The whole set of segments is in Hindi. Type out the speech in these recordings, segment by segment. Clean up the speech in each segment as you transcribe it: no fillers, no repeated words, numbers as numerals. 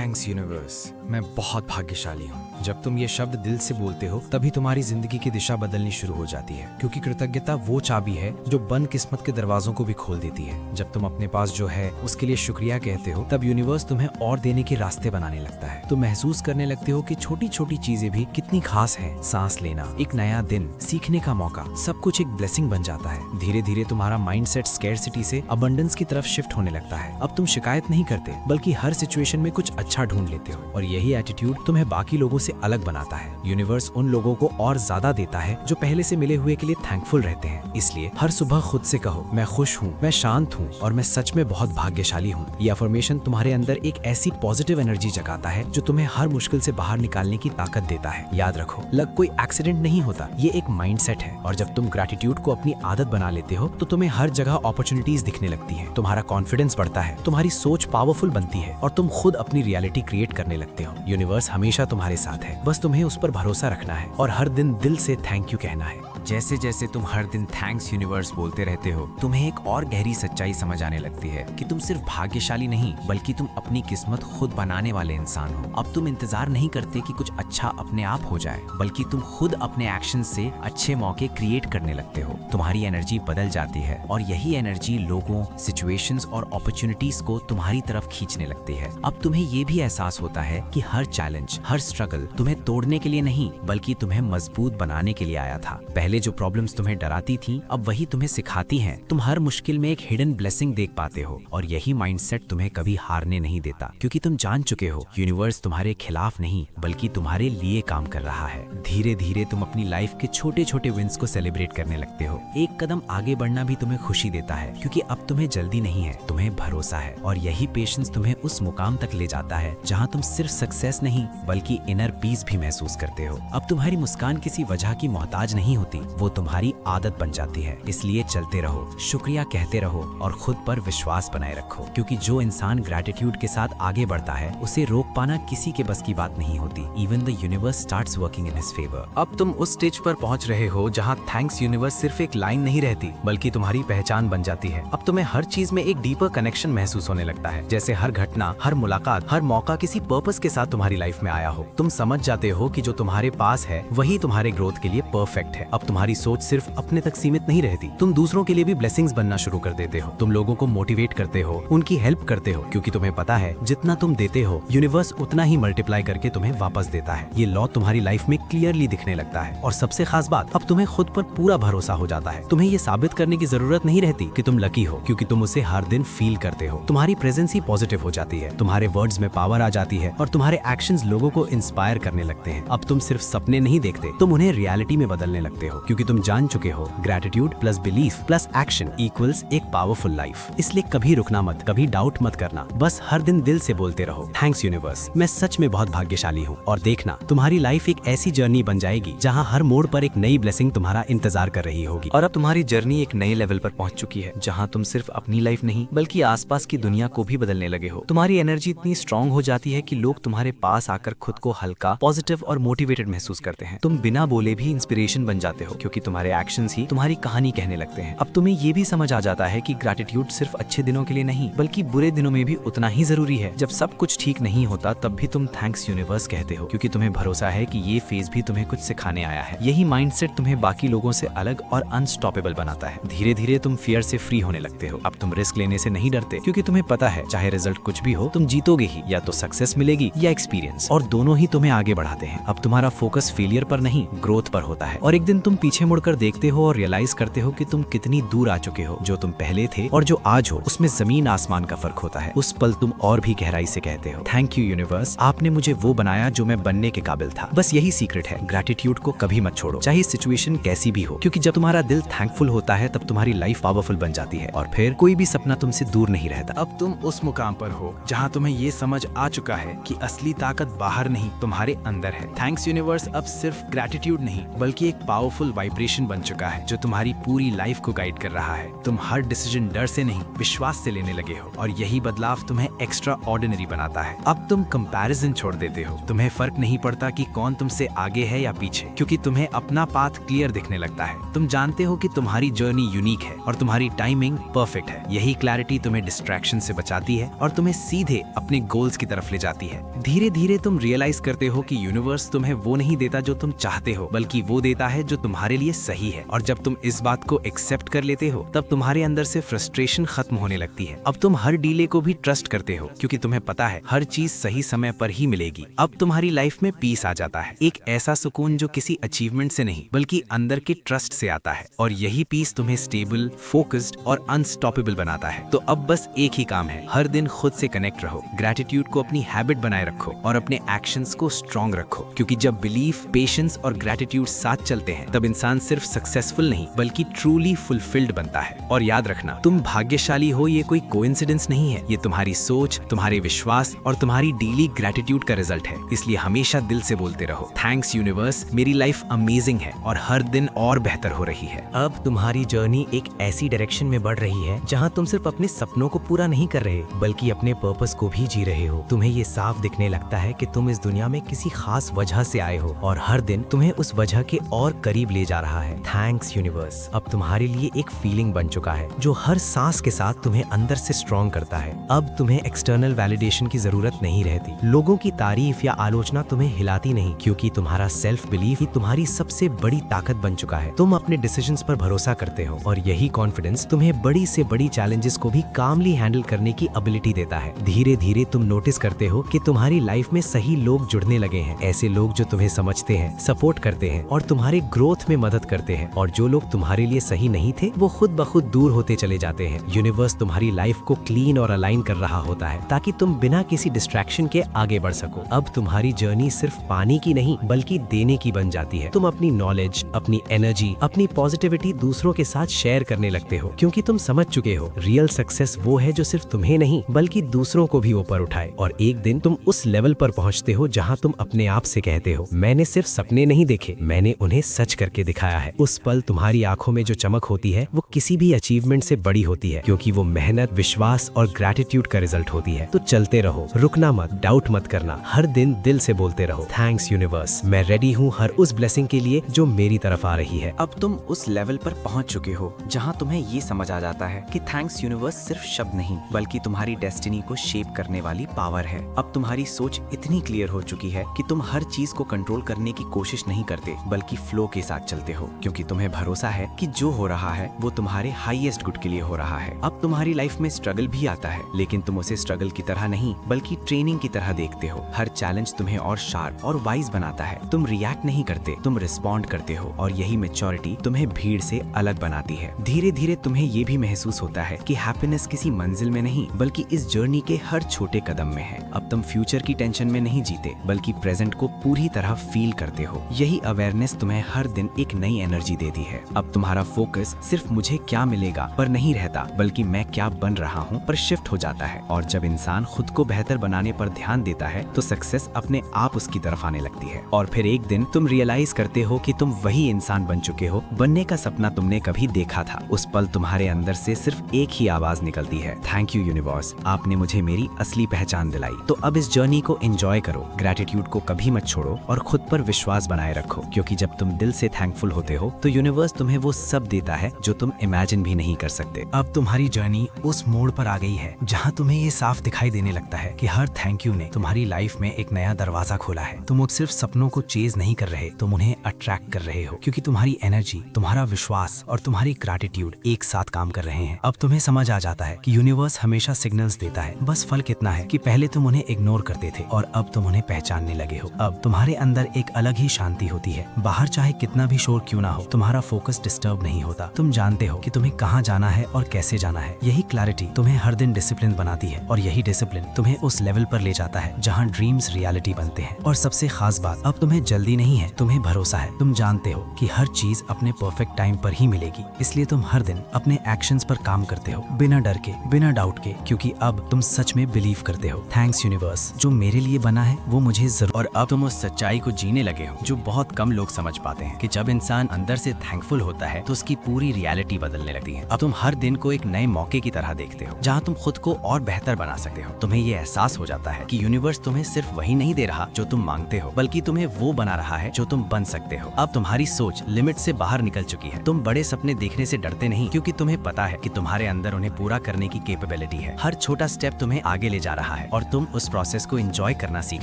थैंक्स यूनिवर्स, मैं बहुत भाग्यशाली हूँ। जब तुम ये शब्द दिल से बोलते हो तभी तुम्हारी जिंदगी की दिशा बदलनी शुरू हो जाती है, क्योंकि कृतज्ञता वो चाबी है जो बंद किस्मत के दरवाजों को भी खोल देती है। जब तुम अपने पास जो है उसके लिए शुक्रिया कहते हो, तब यूनिवर्स तुम्हें और देने के रास्ते बनाने लगता है। तुम महसूस करने लगते हो कि छोटी छोटी चीजें भी कितनी खास हैं। सांस लेना, एक नया दिन, सीखने का मौका, सब कुछ एक ब्लेसिंग बन जाता है। धीरे धीरे तुम्हारा माइंडसेट स्कैरसिटी से अबंडेंस की तरफ शिफ्ट होने लगता है। अब तुम शिकायत नहीं करते, बल्कि हर सिचुएशन में कुछ अच्छा ढूंढ लेते हो, और यही एटीट्यूड तुम्हें बाकी लोगों से अलग बनाता है। यूनिवर्स उन लोगों को और ज्यादा देता है जो पहले से मिले हुए के लिए थैंकफुल रहते हैं। इसलिए हर सुबह खुद से कहो, मैं खुश हूँ, मैं शांत हूँ और मैं सच में बहुत भाग्यशाली हूँ। ये अफर्मेशन तुम्हारे अंदर एक ऐसी पॉजिटिव एनर्जी जगाता है जो तुम्हें हर मुश्किल से बाहर निकालने की ताकत देता है। याद रखो, लक कोई एक्सीडेंट नहीं होता, ये एक माइंडसेट है। और जब तुम ग्रैटिट्यूड को अपनी आदत बना लेते हो तो तुम्हें हर जगह अपॉर्चुनिटीज दिखने लगती हैं। तुम्हारा कॉन्फिडेंस बढ़ता है, तुम्हारी सोच पावरफुल बनती है और तुम खुद अपनी रियलिटी क्रिएट करने लगते हो। यूनिवर्स हमेशा तुम्हारे साथ है, बस तुम्हें उस पर भरोसा रखना है और हर दिन दिल से थैंक यू कहना है। जैसे जैसे तुम हर दिन थैंक्स यूनिवर्स बोलते रहते हो, तुम्हें एक और गहरी सच्चाई समझ आने लगती है कि तुम सिर्फ भाग्यशाली नहीं, बल्कि तुम अपनी किस्मत खुद बनाने वाले इंसान हो। अब तुम इंतजार नहीं करते कि कुछ अच्छा अपने आप हो जाए, बल्कि तुम खुद अपने एक्शन से अच्छे मौके क्रिएट करने लगते हो। तुम्हारी एनर्जी बदल जाती है और यही एनर्जी लोगों, सिचुएशंस और अपॉर्चुनिटीज को तुम्हारी तरफ खींचने लगती है। अब तुम्हें ये भी एहसास होता है कि हर चैलेंज, हर स्ट्रगल तुम्हें तोड़ने के लिए नहीं, बल्कि तुम्हें मजबूत बनाने के लिए आया था। पहले जो प्रॉब्लम्स तुम्हें डराती थीं, अब वही तुम्हें सिखाती हैं। तुम हर मुश्किल में एक हिडन ब्लेसिंग देख पाते हो, और यही माइंडसेट तुम्हें कभी हारने नहीं देता, क्योंकि तुम जान चुके हो यूनिवर्स तुम्हारे खिलाफ नहीं, बल्कि तुम्हारे लिए काम कर रहा है। धीरे धीरे तुम अपनी लाइफ के छोटे छोटे विंस को सेलिब्रेट करने लगते हो। एक कदम आगे बढ़ना भी तुम्हें खुशी देता है, क्योंकि अब तुम्हें जल्दी नहीं है, तुम्हें भरोसा है। और यही पेशेंस तुम्हें उस मुकाम तक ले जाता है जहाँ तुम सिर्फ सक्सेस नहीं, बल्कि इनर पीस भी महसूस करते हो। अब तुम्हारी मुस्कान किसी वजह की मोहताज नहीं होती, वो तुम्हारी आदत बन जाती है। इसलिए चलते रहो, शुक्रिया कहते रहो और खुद पर विश्वास बनाए रखो, क्योंकि जो इंसान ग्रैटिट्यूड के साथ आगे बढ़ता है, उसे रोक पाना किसी के बस की बात नहीं होती। Even the universe starts working in his favour. अब तुम उस स्टेज पर पहुंच रहे हो जहां थैंक्स यूनिवर्स सिर्फ एक लाइन नहीं रहती, बल्कि तुम्हारी पहचान बन जाती है। अब तुम्हें हर चीज में एक डीपर कनेक्शन महसूस होने लगता है, जैसे हर घटना, हर मुलाकात, हर मौका किसी पर्पस के साथ तुम्हारी लाइफ में आया हो। तुम समझ जाते हो कि जो तुम्हारे पास है वही तुम्हारे ग्रोथ के लिए परफेक्ट है। अब तुम्हारी सोच सिर्फ अपने तक सीमित नहीं रहती, तुम दूसरों के लिए भी ब्लेसिंग्स बनना शुरू कर देते हो। तुम लोगों को मोटिवेट करते हो, उनकी हेल्प करते हो, क्योंकि तुम्हें पता है जितना तुम देते हो, यूनिवर्स उतना ही मल्टीप्लाई करके तुम्हें वापस देता है। ये लॉ तुम्हारी लाइफ में क्लियरली दिखने लगता है। और सबसे खास बात, अब तुम्हें खुद पर पूरा भरोसा हो जाता है। तुम्हें ये साबित करने की जरूरत नहीं रहती कि तुम लकी हो, क्योंकि तुम उसे हर दिन फील करते हो। तुम्हारी प्रेजेंस ही पॉजिटिव हो जाती है, तुम्हारे वर्ड्स में पावर आ जाती है और तुम्हारे एक्शंस लोगों को इंस्पायर करने लगते हैं। अब तुम सिर्फ सपने नहीं देखते, तुम उन्हें रियलिटी में बदलने लगते हो, क्योंकि तुम जान चुके हो gratitude plus belief plus action equals एक पावरफुल लाइफ। इसलिए कभी रुकना मत, कभी डाउट मत करना, बस हर दिन दिल से बोलते रहो, थैंक्स यूनिवर्स, मैं सच में बहुत भाग्यशाली हूँ। और देखना, तुम्हारी लाइफ एक ऐसी जर्नी बन जाएगी जहाँ हर मोड़ पर एक नई ब्लेसिंग तुम्हारा इंतजार कर रही होगी। और अब तुम्हारी जर्नी एक नए लेवल पर पहुंच चुकी है, जहां तुम सिर्फ अपनी लाइफ नहीं, बल्कि आसपास की दुनिया को भी बदलने लगे हो। तुम्हारी एनर्जी इतनी स्ट्रांग हो जाती है कि लोग तुम्हारे पास आकर खुद को हल्का, पॉजिटिव और मोटिवेटेड महसूस करते हैं। तुम बिना बोले भी इंस्पिरेशन बन जाते हो, क्योंकि तुम्हारे एक्शंस ही तुम्हारी कहानी कहने लगते हैं। अब तुम्हें ये भी समझ आ जाता है कि ग्रैटिट्यूड सिर्फ अच्छे दिनों के लिए नहीं, बल्कि बुरे दिनों में भी उतना ही जरूरी है। जब सब कुछ ठीक नहीं होता, तब भी तुम थैंक्स यूनिवर्स कहते हो, क्योंकि तुम्हें भरोसा है कि ये फेज भी तुम्हें कुछ सिखाने आया है। यही माइंडसेट तुम्हें बाकी लोगों से अलग और अनस्टॉपेबल बनाता है। धीरे धीरे तुम फियर से फ्री होने लगते हो। अब तुम रिस्क लेने से नहीं डरते, क्योंकि तुम्हें पता है चाहे रिजल्ट कुछ भी हो, तुम जीतोगे ही। या तो सक्सेस मिलेगी या एक्सपीरियंस, और दोनों ही तुम्हें आगे बढ़ाते हैं। अब तुम्हारा फोकस फेलियर पर नहीं, ग्रोथ पर होता है। और एक दिन तुम पीछे मुड़कर देखते हो और रियलाइज करते हो कि तुम कितनी दूर आ चुके हो। जो तुम पहले थे और जो आज हो, उसमें जमीन आसमान का फर्क होता है। उस पल तुम और भी गहराई से कहते हो, थैंक यू यूनिवर्स, आपने मुझे वो बनाया जो मैं बनने के काबिल था। बस यही सीक्रेट है, ग्रैटिट्यूड को कभी मत छोड़ो, चाहे सिचुएशन कैसी भी हो, क्योंकि जब तुम्हारा दिल थैंकफुल होता है, तब तुम्हारी लाइफ पावरफुल बन जाती है और फिर कोई भी सपना तुमसे दूर नहीं रहता। अब तुम उस मुकाम पर हो जहां तुम्हें ये समझ आ चुका है कि असली ताकत बाहर नहीं, तुम्हारे अंदर है। थैंक्स यूनिवर्स अब सिर्फ ग्रैटिट्यूड नहीं, बल्कि एक पावरफुल पावरफुल वाइब्रेशन बन चुका है जो तुम्हारी पूरी लाइफ को गाइड कर रहा है। तुम हर डिसीजन डर से नहीं विश्वास से लेने लगे हो और यही बदलाव तुम्हें एक्स्ट्रा ऑर्डिनरी बनाता है। अब तुम कंपैरिजन छोड़ देते हो। तुम्हें फर्क नहीं पड़ता कि कौन तुमसे आगे है या पीछे, क्योंकि तुम्हें अपना पाथ क्लियर दिखने लगता है। तुम जानते हो कि तुम्हारी जर्नी यूनिक है और तुम्हारी टाइमिंग परफेक्ट है। यही क्लैरिटी तुम्हें डिस्ट्रैक्शन से बचाती है और तुम्हें सीधे अपने गोल्स की तरफ ले जाती है। धीरे धीरे तुम रियलाइज करते हो कि यूनिवर्स तुम्हें वो नहीं देता जो तुम चाहते हो, बल्कि वो देता है जो तुम्हारे लिए सही है। और जब तुम इस बात को एक्सेप्ट कर लेते हो तब तुम्हारे अंदर से फ्रस्ट्रेशन खत्म होने लगती है। अब तुम हर डीले को भी ट्रस्ट करते हो क्योंकि तुम्हें पता है हर चीज सही समय पर ही मिलेगी। अब तुम्हारी लाइफ में पीस आ जाता है, एक ऐसा सुकून जो किसी अचीवमेंट से नहीं बल्कि अंदर के ट्रस्ट से आता है। और यही पीस तुम्हें स्टेबल, फोकस्ड और अनस्टॉपेबल बनाता है। तो अब बस एक ही काम है, हर दिन खुद से कनेक्ट रहो, ग्रेटिट्यूड को अपनी हैबिट बनाए रखो और अपने एक्शंस को स्ट्रॉन्ग रखो। क्योंकि जब बिलीफ, पेशेंस और ग्रेटिट्यूड साथ चलते हैं तब इंसान सिर्फ सक्सेसफुल नहीं बल्कि ट्रूली फुलफिल्ड बनता है। और याद रखना, तुम भाग्यशाली हो ये कोई कोइंसिडेंस नहीं है, ये तुम्हारी सोच, तुम्हारे विश्वास और तुम्हारी डेली ग्रेटिट्यूड का रिजल्ट है। इसलिए हमेशा दिल से बोलते रहो, थैंक्स यूनिवर्स, मेरी लाइफ अमेजिंग है और हर दिन और बेहतर हो रही है। अब तुम्हारी जर्नी एक ऐसी डायरेक्शन में बढ़ रही है जहां तुम सिर्फ अपने सपनों को पूरा नहीं कर रहे बल्कि अपने पर्पस को भी जी रहे हो। तुम्हें ये साफ दिखने लगता है कि तुम इस दुनिया में किसी खास वजह से आए हो और हर दिन तुम्हें उस वजह के और करीब ले जा रहा है। थैंक्स यूनिवर्स अब तुम्हारे लिए एक फीलिंग बन चुका है जो हर सांस के साथ तुम्हें अंदर से स्ट्रॉन्ग करता है। अब तुम्हें एक्सटर्नल वैलिडेशन की जरूरत नहीं रहती। लोगों की तारीफ या आलोचना तुम्हें हिलाती नहीं, क्योंकि तुम्हारा सेल्फ बिलीफ ही तुम्हारी सबसे बड़ी ताकत बन चुका है। तुम अपने डिसीजंस पर भरोसा करते हो और यही कॉन्फिडेंस तुम्हें बड़ी से बड़ी चैलेंजेस को भी कामली हैंडल करने की एबिलिटी देता है। धीरे धीरे तुम नोटिस करते हो कि तुम्हारी लाइफ में सही लोग जुड़ने लगे हैं, ऐसे लोग जो तुम्हें समझते हैं, सपोर्ट करते हैं और तुम्हारे ग्रोथ में मदद करते हैं। और जो लोग तुम्हारे लिए सही नहीं थे वो खुद ब खुद दूर होते चले जाते हैं। यूनिवर्स तुम्हारी लाइफ को क्लीन और अलाइन कर रहा होता है ताकि तुम बिना किसी डिस्ट्रैक्शन के आगे बढ़ सको। अब तुम्हारी जर्नी सिर्फ पाने की नहीं बल्कि देने की बन जाती है। तुम अपनी नॉलेज, अपनी एनर्जी, अपनी पॉजिटिविटी दूसरों के साथ शेयर करने लगते हो, क्योंकि तुम समझ चुके हो रियल सक्सेस वो है जो सिर्फ तुम्हें नहीं बल्कि दूसरों को भी ऊपर उठाए। और एक दिन तुम उस लेवल पर पहुंचते हो जहां तुम अपने आप से कहते हो, मैंने सिर्फ सपने नहीं देखे, मैंने उन्हें सच करके दिखाया है। उस पल तुम्हारी आंखों में जो चमक होती है वो किसी भी अचीवमेंट से बड़ी होती है, क्योंकि वो मेहनत, विश्वास और ग्रेटिट्यूड का रिजल्ट होती है। तो चलते रहो, रुकना मत, डाउट मत करना, हर दिन दिल से बोलते रहो, थैंक्स यूनिवर्स, मैं रेडी हूँ हर उस ब्लेसिंग के लिए जो मेरी तरफ आ रही है। अब तुम उस लेवल पर पहुंच चुके हो जहां तुम्हें ये समझ आ जाता है कि थैंक्स यूनिवर्स सिर्फ शब्द नहीं बल्कि तुम्हारी डेस्टिनी को शेप करने वाली पावर है। अब तुम्हारी सोच इतनी क्लियर हो चुकी है कि तुम हर चीज को कंट्रोल करने की कोशिश नहीं करते बल्कि फ्लो के साथ चलते हो, क्योंकि तुम्हें भरोसा है कि जो हो रहा है वो तुम्हारे हाईएस्ट गुड के लिए हो रहा है। अब तुम्हारी लाइफ में स्ट्रगल भी आता है, लेकिन तुम उसे स्ट्रगल की तरह नहीं बल्कि ट्रेनिंग की तरह देखते हो। हर चैलेंज तुम्हें और शार्प और वाइज बनाता है। तुम रिएक्ट नहीं करते, तुम रिस्पॉन्ड करते हो और यही मैच्योरिटी तुम्हें भीड़ से अलग बनाती है। धीरे धीरे तुम्हें ये भी महसूस होता है कि हैप्पीनेस किसी मंजिल में नहीं बल्कि इस जर्नी के हर छोटे कदम में है। अब तुम फ्यूचर की टेंशन में नहीं जीते बल्कि प्रेजेंट को पूरी तरह फील करते हो। यही अवेयरनेस तुम्हें हर दिन एक नई एनर्जी देती है। अब तुम्हारा फोकस सिर्फ मुझे क्या मिलेगा पर नहीं रहता बल्कि मैं क्या बन रहा हूँ पर शिफ्ट हो जाता है। और जब इंसान खुद को बेहतर बनाने पर ध्यान देता है तो सक्सेस अपने आप उसकी तरफ आने लगती है। और फिर एक दिन तुम रियलाइज करते हो कि तुम वही इंसान बन चुके हो बनने का सपना तुमने कभी देखा था। उस पल तुम्हारे अंदर से सिर्फ एक ही आवाज निकलती है, थैंक यू यूनिवर्स, आपने मुझे मेरी असली पहचान दिलाई। तो अब इस जर्नी को एंजॉय करो, ग्रेटिट्यूड को कभी मत छोड़ो और खुद पर विश्वास बनाए रखो, क्योंकि जब तुम दिल से थैंकफुल होते हो तो यूनिवर्स तुम्हें वो सब देता है जो तुम इमेजिन भी नहीं कर सकते। अब तुम्हारी जर्नी उस मोड़ पर आ गई है जहां तुम्हें ये साफ दिखाई देने लगता है कि हर थैंक यू ने तुम्हारी लाइफ में एक नया दरवाजा खोला है। तुम सिर्फ सपनों को चेज नहीं कर रहे, तुम उन्हें अट्रैक्ट कर रहे हो, क्योंकि तुम्हारी एनर्जी, तुम्हारा विश्वास और तुम्हारी ग्रैटिट्यूड एक साथ काम कर रहे हैं। अब तुम्हें समझ आ जाता है कि यूनिवर्स हमेशा सिग्नल्स देता है, बस फर्क इतना है कि पहले तुम उन्हें इग्नोर करते थे और अब तुम उन्हें पहचानने लगे हो। अब तुम्हारे अंदर एक अलग ही शांति होती है। बाहर चाहे कितना भी शोर क्यों ना हो, तुम्हारा फोकस डिस्टर्ब नहीं होता। तुम जानते हो कि तुम्हें कहाँ जाना है और कैसे जाना है। यही क्लैरिटी तुम्हें हर दिन डिसिप्लिन बनाती है और यही डिसिप्लिन तुम्हें उस लेवल पर ले जाता है जहाँ ड्रीम्स रियलिटी बनते हैं। और सबसे खास बात, अब तुम्हें जल्दी नहीं है, तुम्हें भरोसा है। तुम जानते हो कि हर चीज अपने परफेक्ट टाइम पर ही मिलेगी, इसलिए तुम हर दिन अपने एक्शंस पर काम करते हो बिना डर के, बिना डाउट के, क्योंकि अब तुम सच में बिलीव करते हो। थैंक्स यूनिवर्स, जो मेरे लिए बना है वो मुझे जरूर। और अब तुम उस सच्चाई को जीने लगे हो जो बहुत कम लोग समझ पाते हैं, कि जब इंसान अंदर से थैंकफुल होता है तो उसकी पूरी रियलिटी बदलने लगती है। अब तुम हर दिन को एक नए मौके की तरह देखते हो जहाँ तुम खुद को और बेहतर बना सकते हो। तुम्हें ये एहसास हो जाता है कि यूनिवर्स तुम्हें सिर्फ वही नहीं दे रहा जो तुम मांगते हो, बल्कि तुम्हें वो बना रहा है जो तुम बन सकते हो। अब तुम्हारी सोच लिमिट से बाहर निकल चुकी है। तुम बड़े सपने देखने से डरते नहीं, क्योंकि तुम्हें पता है कि तुम्हारे अंदर उन्हें पूरा करने की कैपेबिलिटी है। हर छोटा स्टेप तुम्हें आगे ले जा रहा है और तुम उस प्रोसेस को एंजॉय करना सीख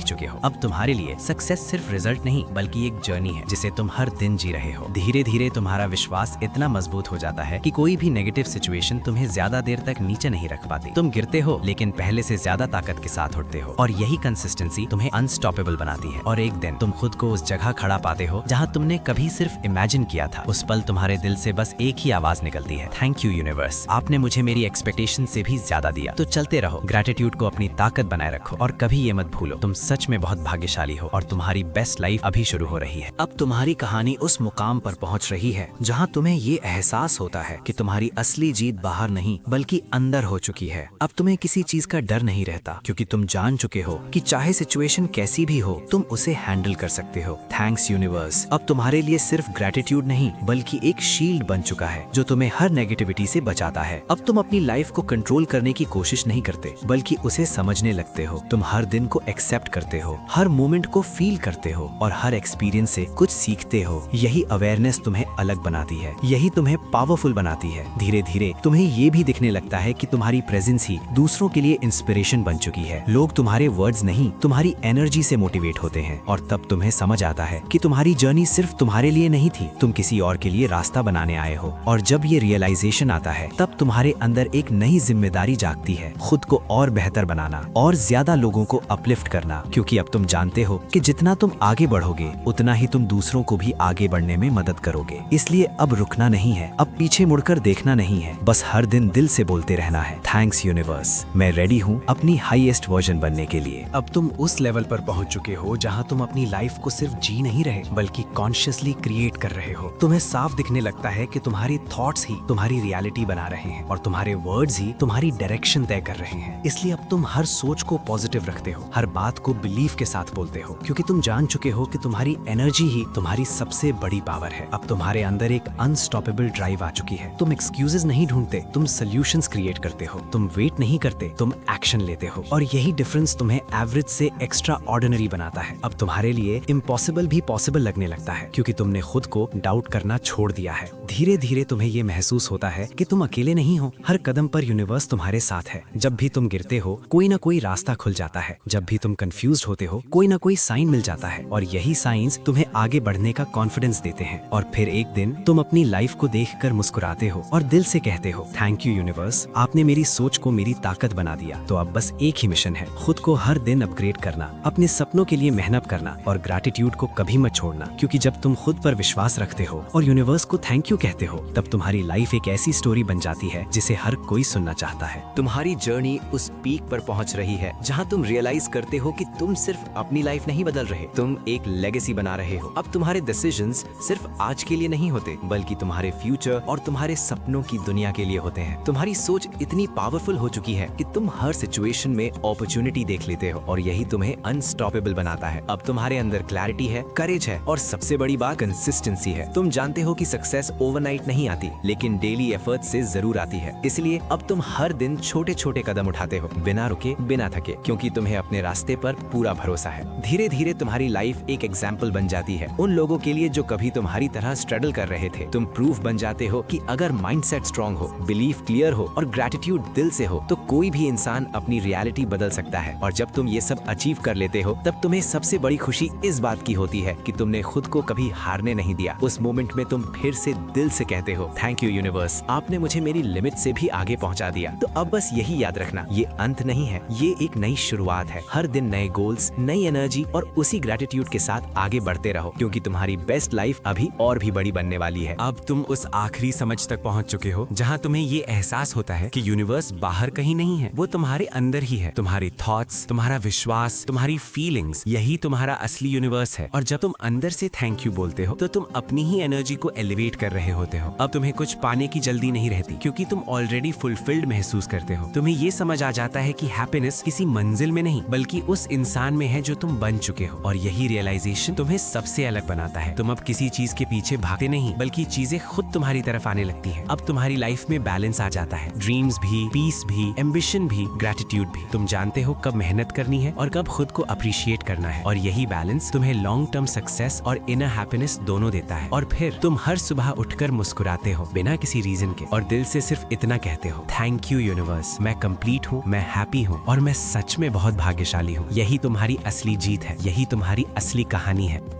चुके हो। अब तुम्हारे लिए सक्सेस सिर्फ रिजल्ट नहीं बल्कि एक जर्नी है जिसे तुम हर दिन जी रहे हो। धीरे धीरे तुम्हारा विश्वास इतना मजबूत हो जाता है कि कोई भी नेगेटिव सिचुएशन तुम्हें ज्यादा देर तक नीचे नहीं रख पाती। तुम गिरते हो लेकिन पहले से ज्यादा ताकत के साथ उठते हो, और यही कंसिस्टेंसी तुम्हें अनस्टॉपेबल बनाती है। और एक दिन तुम खुद को उस जगह खड़ा पाते हो जहाँ तुमने कभी सिर्फ इमेजिन किया था। उस पल तुम्हारे दिल से बस एक ही आवाज निकलती है, थैंक यू यूनिवर्स, आपने मुझे मेरी एक्सपेक्टेशन से भी ज्यादा दिया। तो चलते रहो, ग्रेटिट्यूड को अपनी ताकत बनाए रखो और कभी ये मत भूलो तुम सच में बहुत भाग्यशाली हो और तुम्हारी बेस्ट लाइफ अभी शुरू हो रही है। अब तुम्हारी कहानी उस मुकाम पर पहुंच रही है जहां तुम्हें ये एहसास होता है कि तुम्हारी असली जीत बाहर नहीं बल्कि अंदर हो चुकी है। अब तुम्हें किसी चीज का डर नहीं रहता, क्योंकि तुम जान चुके हो कि चाहे सिचुएशन कैसी भी हो तुम उसे हैंडल कर सकते हो। थैंक्स यूनिवर्स अब तुम्हारे लिए सिर्फ ग्रेटिट्यूड नहीं बल्कि एक शील्ड बन चुका है जो तुम्हें हर नेगेटिविटी से बचाता है। अब तुम अपनी लाइफ को कंट्रोल करने की कोशिश नहीं करते बल्कि उसे समझने लगते हो। तुम हर दिन को एक्सेप्ट करते हो, हर मोमेंट को फील करते हो और हर एक्सपीरियंस से कुछ सीखते हो। यही अवेयरनेस तुम्हें अलग बनाती है, यही तुम्हें पावरफुल बनाती है। धीरे धीरे तुम्हें ये भी दिखने लगता है कि तुम्हारी प्रेजेंस ही दूसरों के लिए इंस्पिरेशन बन चुकी है। लोग तुम्हारे वर्ड्स नहीं तुम्हारी एनर्जी से मोटिवेट होते हैं, और तब तुम्हें समझ आता है कि तुम्हारी जर्नी सिर्फ तुम्हारे लिए नहीं थी, तुम किसी और के लिए रास्ता बनाने आए हो। और जब ये रियलाइजेशन आता है तब तुम्हारे अंदर एक नई जिम्मेदारी जागती है, खुद को और बेहतर बनाना और ज्यादा लोगों को अपलिफ्ट करना। क्योंकि अब तुम जानते हो कि जितना तुम आगे बढ़ोगे उतना ही तुम दूसरों को भी आगे बढ़ने में मदद करोगे। इसलिए अब रुकना नहीं है, अब पीछे मुड़कर देखना नहीं है, बस हर दिन दिल से बोलते रहना है, थैंक्स यूनिवर्स, मैं रेडी हूँ अपनी हाईएस्ट वर्जन बनने के लिए। अब तुम उस लेवल पर पहुंच चुके हो जहां तुम अपनी लाइफ को सिर्फ जी नहीं रहे बल्कि कॉन्शियसली क्रिएट कर रहे हो। तुम्हें साफ दिखने लगता है कि तुम्हारी थॉट्स ही तुम्हारी रियलिटी बना रहे हैं और तुम्हारे वर्ड्स ही तुम्हारी डायरेक्शन तय कर रहे हैं। इसलिए अब तुम हर सोच को पॉजिटिव रखते हो, हर बात को बिलीफ के साथ बोलते हो, क्योंकि तुम जान चुके हो कि तुम्हारी एनर्जी ही तुम्हारी सबसे बड़ी पावर है। अब तुम्हारे अंदर एक अनस्टॉपेबल ड्राइव आ चुकी है। तुम एक्सक्यूजेस नहीं ढूंढते, तुम सोल्यूशंस क्रिएट करते हो। तुम वेट नहीं करते, तुम एक्शन लेते हो। और यही डिफरेंस तुम्हें एवरेज से एक्स्ट्रा ऑर्डिनरी बनाता है। अब तुम्हारे लिए इम्पॉसिबल भी पॉसिबल लगने लगता है, क्योंकि तुमने खुद को डाउट करना छोड़ दिया है। धीरे धीरे तुम्हें ये महसूस होता है कि तुम अकेले नहीं हो, हर कदम पर यूनिवर्स तुम्हारे साथ है। जब भी तुम गिरते हो कोई ना कोई रास्ता खुल जाता है, जब भी तुम कंफ्यूज्ड होते हो कोई ना कोई साइन मिल जाता है, और यही साइंस तुम्हें आगे बढ़ने का कॉन्फिडेंस देते हैं। और फिर एक दिन तुम अपनी लाइफ को देखकर मुस्कुराते हो और दिल से कहते हो, थैंक यू यूनिवर्स, आपने मेरी सोच को मेरी ताकत बना दिया। तो अब बस एक ही मिशन है, खुद को हर दिन अपग्रेड करना, अपने सपनों के लिए मेहनत करना और ग्रेटिट्यूड को कभी मत छोड़ना। क्योंकि जब तुम खुद पर विश्वास रखते हो और यूनिवर्स को थैंक यू कहते हो तब तुम्हारी लाइफ एक ऐसी स्टोरी बन जाती है जिसे हर कोई सुनना चाहता है। तुम्हारी जर्नी उस पीक पर पहुंच रही है जहां तुम रियलाइज करते हो कि तुम सिर्फ अपनी लाइफ नहीं बदल रहे, तुम एक लेगेसी बना रहे हो। अब तुम्हारे डिसीजंस सिर्फ आज के लिए नहीं होते बल्कि तुम्हारे फ्यूचर और तुम्हारे सपनों की दुनिया के लिए होते हैं। तुम्हारी सोच इतनी पावरफुल हो चुकी है कि तुम हर सिचुएशन में अपॉर्चुनिटी देख लेते हो, और यही तुम्हें अनस्टॉपेबल बनाता है। अब तुम्हारे अंदर क्लैरिटी है, करेज है और सबसे बड़ी बात कंसिस्टेंसी है। तुम जानते हो कि सक्सेस ओवरनाइट नहीं आती, लेकिन डेली एफर्ट से जरूर आती है। इसलिए अब तुम हर दिन छोटे छोटे कदम उठाते हो, बिना रुके बिना थके, क्योंकि तुम्हें अपने रास्ते पर पूरा भरोसा है। धीरे धीरे तुम्हारी लाइफ एक एग्जाम्पल बन जाती है उन लोगों के लिए जो कभी तुम्हारी तरह स्ट्रगल कर रहे थे। तुम प्रूफ बन जाते हो कि अगर माइंडसेट स्ट्रांग हो, बिलीफ क्लियर हो और ग्रेटिट्यूड दिल से हो तो कोई भी इंसान अपनी रियलिटी बदल सकता है। और जब तुम ये सब अचीव कर लेते हो तब तुम्हें सबसे बड़ी खुशी इस बात की होती है कि तुमने खुद को कभी हारने नहीं दिया। उस मोमेंट में तुम फिर से दिल से कहते हो, थैंक यू यूनिवर्स, आपने मुझे मेरी लिमिट से भी आगे पहुंचा दिया। तो अब बस यही याद रखना, ये अंत नहीं है, ये एक नई शुरुआत है। हर दिन नए गोल्स, नई एनर्जी और उसी ग्रेटिट्यूड के साथ आगे बढ़ते रहो, क्योंकि तुम्हारी बेस्ट लाइफ अभी और भी बड़ी बनने वाली है। अब तुम उस आखिरी समझ तक पहुंच चुके हो जहां तुम्हें ये एहसास होता है कि यूनिवर्स बाहर कहीं नहीं है, वो तुम्हारे अंदर ही है। तुम्हारी थॉट्स, तुम्हारा विश्वास, तुम्हारी फीलिंग्स, यही तुम्हारा असली यूनिवर्स है। और जब तुम अंदर से थैंक यू बोलते हो तो तुम अपनी ही एनर्जी को एलिवेट कर रहे होते हो। अब तुम्हें कुछ पाने की जल्दी नहीं रहती, क्योंकि तुम ऑलरेडी फुलफिल्ड महसूस करते हो। तुम्हें ये समझ आ जाता है कि हैप्पीनेस किसी मंजिल में नहीं बल्कि उस इंसान में है जो तुम बन चुके हो। और यही रियलाइजेशन तुम्हें सबसे अलग बनाता है। तुम अब अब किसी चीज के पीछे भागते नहीं, बल्कि चीजें खुद तुम्हारी तरफ आने लगती हैं। अब तुम्हारी लाइफ में बैलेंस आ जाता है, ड्रीम्स भी, पीस भी, एम्बिशन भी, ग्रेटिट्यूड भी। तुम जानते हो कब मेहनत करनी है और कब खुद को अप्रिशिएट करना है, और यही बैलेंस तुम्हें लॉन्ग टर्म सक्सेस और इनर हैप्पीनेस दोनों देता है। और फिर तुम हर सुबह उठकर मुस्कुराते हो बिना किसी रीजन के, और दिल से सिर्फ इतना कहते हो, थैंक यू यूनिवर्स, मैं कंप्लीट हूँ, मैं हैप्पी हूँ और मैं सच में बहुत भाग्यशाली हूँ। यही तुम्हारी असली जीत है, यही तुम्हारी असली कहानी है।